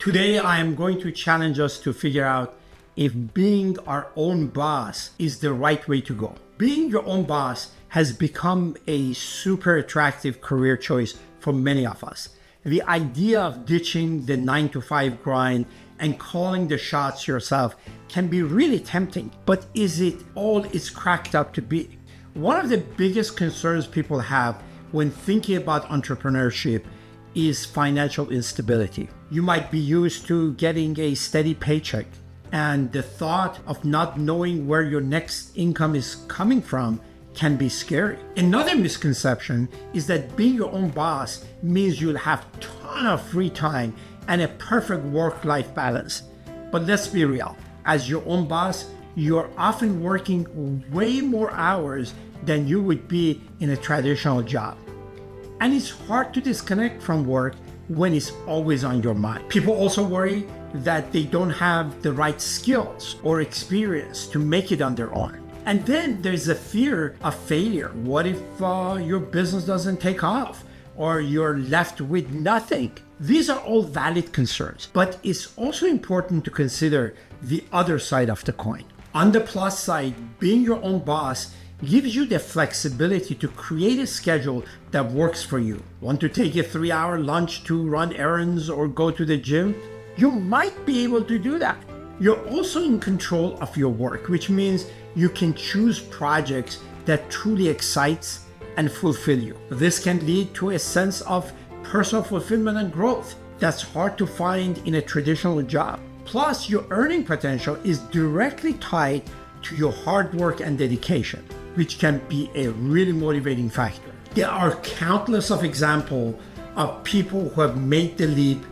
Today, I am going to challenge us to figure out if being our own boss is the right way to go. Being your own boss has become a super attractive career choice for many of us. The idea of ditching the 9-to-5 grind and calling the shots yourself can be really tempting, but is it all it's cracked up to be? One of the biggest concerns people have when thinking about entrepreneurship is financial instability. You might be used to getting a steady paycheck, and the thought of not knowing where your next income is coming from can be scary. Another misconception is that being your own boss means you'll have a ton of free time and a perfect work-life balance. But let's be real, as your own boss, you're often working way more hours than you would be in a traditional job. And it's hard to disconnect from work when it's always on your mind. People also worry that they don't have the right skills or experience to make it on their own. And then there's a fear of failure. What if your business doesn't take off or you're left with nothing? These are all valid concerns, but it's also important to consider the other side of the coin. On the plus side, being your own boss gives you the flexibility to create a schedule that works for you. Want to take a 3-hour lunch to run errands or go to the gym? You might be able to do that. You're also in control of your work, which means you can choose projects that truly excites and fulfill you. This can lead to a sense of personal fulfillment and growth that's hard to find in a traditional job. Plus, your earning potential is directly tied to your hard work and dedication, which can be a really motivating factor. There are countless of examples of people who have made the leap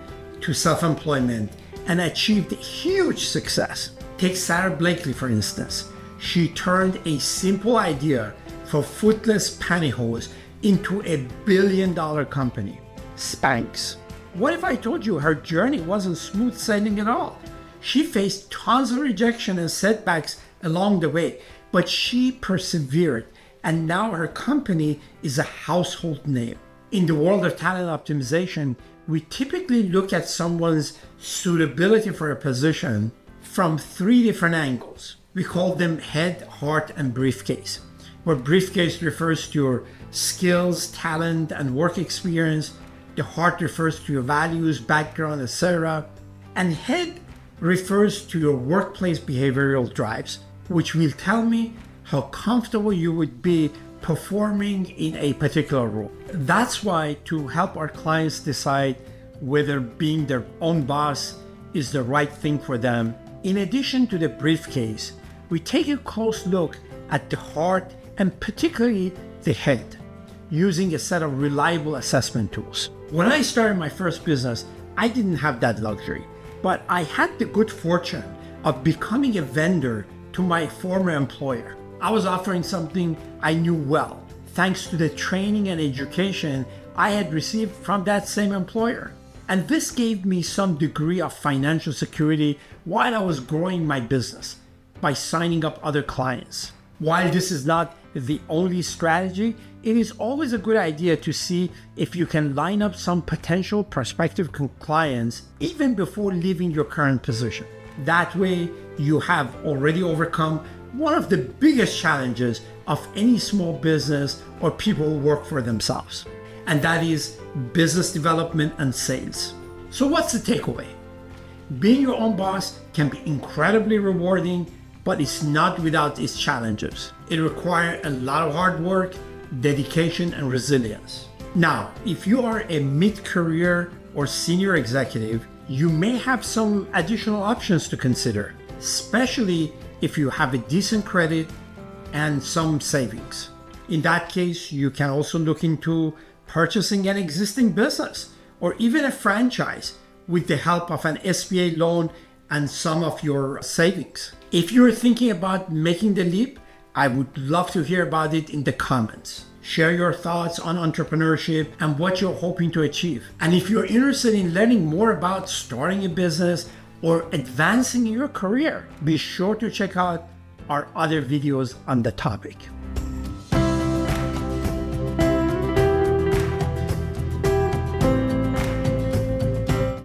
to self-employment and achieved huge success. Take Sarah Blakely, for instance. She turned a simple idea for footless pantyhose into a billion-dollar company, Spanx. What if I told you her journey wasn't smooth sailing at all? She faced tons of rejection and setbacks along the way, but she persevered, and now her company is a household name. In the world of talent optimization, we typically look at someone's suitability for a position from 3 different angles. We call them head, heart, and briefcase, where briefcase refers to your skills, talent, and work experience. The heart refers to your values, background, etc. And head refers to your workplace behavioral drives, which will tell me how comfortable you would be performing in a particular role. That's why, to help our clients decide whether being their own boss is the right thing for them, in addition to the briefcase, we take a close look at the heart and particularly the head, using a set of reliable assessment tools. When I started my first business, I didn't have that luxury, but I had the good fortune of becoming a vendor to my former employer. I was offering something I knew well, thanks to the training and education I had received from that same employer. And this gave me some degree of financial security while I was growing my business by signing up other clients. While this is not the only strategy, it is always a good idea to see if you can line up some potential prospective clients even before leaving your current position. That way, you have already overcome one of the biggest challenges of any small business or people who work for themselves, and that is business development and sales. So what's the takeaway? Being your own boss can be incredibly rewarding, but it's not without its challenges. It requires a lot of hard work, dedication, and resilience. Now, if you are a mid-career or senior executive, you may have some additional options to consider, especially if you have a decent credit and some savings. In that case, you can also look into purchasing an existing business or even a franchise with the help of an SBA loan and some of your savings. If you're thinking about making the leap, I would love to hear about it in the comments. Share your thoughts on entrepreneurship and what you're hoping to achieve. And if you're interested in learning more about starting a business or advancing your career, be sure to check out our other videos on the topic.